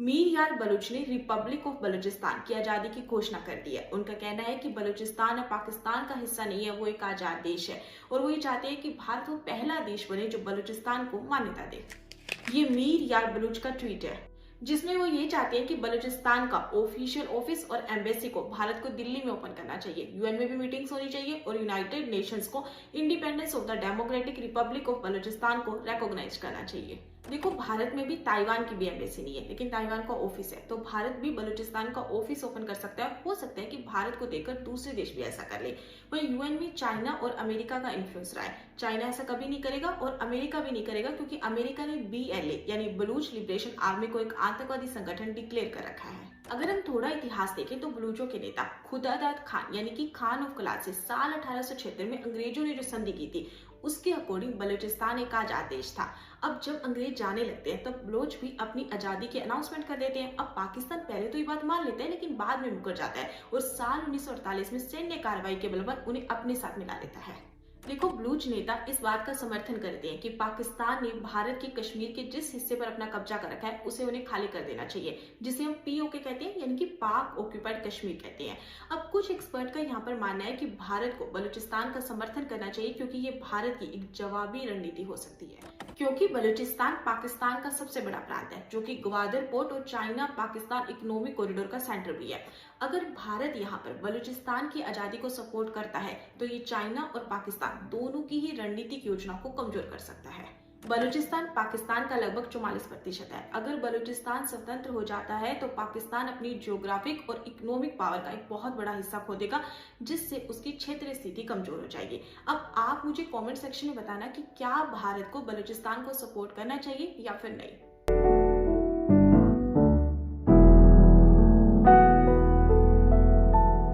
मीर यार बलूच ने Republic of Balochistan की आजादी की घोषणा कर दी है। उनका कहना है कि बलूचिस्तान अब पाकिस्तान का हिस्सा नहीं है, वो एक आजाद देश है और वो ये चाहते हैं कि भारत वो पहला देश बने जो बलूचिस्तान को मान्यता दे। ये मीर यार बलूच का ट्वीट है जिसमें वो ये चाहते हैं कि बलूचिस्तान का ऑफिशियल ऑफिस और एम्बेसी को भारत को दिल्ली में ओपन करना चाहिए, यूएन में भी मीटिंग्स होनी चाहिए और यूनाइटेड नेशंस को independence of the democratic Republic of Balochistan को रिकॉग्नाइज करना चाहिए। देखो, भारत में भी ताइवान की भी एम्बेसी नहीं है, लेकिन ताइवान का ऑफिस है, तो भारत भी बलूचिस्तान का ऑफिस ओपन कर सकता है। हो सकता है कि भारत को देखकर दूसरे देश भी ऐसा कर ले। वहीं यूएन में चाइना और अमेरिका का इन्फ्लुएंस रहा है। चाइना ऐसा कभी नहीं करेगा और अमेरिका भी नहीं करेगा, क्योंकि अमेरिका ने BLA यानी बलूच लिबरेशन आर्मी को एक आतंकवादी संगठन डिक्लेयर कर रखा है। अगर हम थोड़ा इतिहास देखें तो बलूचों के नेता खुदादाद खान यानी कि खान ऑफ कलात से साल 1876 में अंग्रेजों ने जो संधि की थी, उसके अकॉर्डिंग बलूचिस्तान एक आजाद देश था। अब जब अंग्रेज जाने लगते हैं तब बलोच भी अपनी आजादी की अनाउंसमेंट कर देते हैं। अब पाकिस्तान पहले तो ये बात मान लेता है, लेकिन बाद में मुकर जाता है और साल 1948 में सैन्य कार्रवाई के बल पर उन्हें अपने साथ मिला लेता है। देखो, बलूच नेता इस बात का समर्थन करते हैं कि पाकिस्तान ने भारत के कश्मीर के जिस हिस्से पर अपना कब्जा कर रखा है उसे उन्हें खाली कर देना चाहिए, जिसे हम POK कहते हैं, यानी कि पाक ऑक्यूपाइड कश्मीर कहते हैं। अब कुछ एक्सपर्ट का यहाँ पर मानना है कि भारत को बलूचिस्तान का समर्थन करना चाहिए, क्योंकि ये भारत की एक जवाबी रणनीति हो सकती है। क्योंकि बलूचिस्तान पाकिस्तान का सबसे बड़ा प्रांत है, जो कि ग्वादर पोर्ट और चाइना पाकिस्तान इकोनॉमिक कॉरिडोर का सेंटर भी है। अगर भारत यहाँ पर बलूचिस्तान की आजादी को सपोर्ट करता है तो ये चाइना और पाकिस्तान दोनों की ही रणनीतिक योजना को कमजोर कर सकता है। बलूचिस्तान पाकिस्तान का लगभग 44% है। अगर बलूचिस्तान स्वतंत्र हो जाता है तो पाकिस्तान अपनी ज्योग्राफिक और इकोनॉमिक पावर का एक बहुत बड़ा हिस्सा खो देगा, जिससे उसकी क्षेत्रीय स्थिति कमजोर हो जाएगी। अब आप मुझे कमेंट सेक्शन में बताना कि क्या भारत को बलूचिस्तान को सपोर्ट करना चाहिए या फिर नहीं।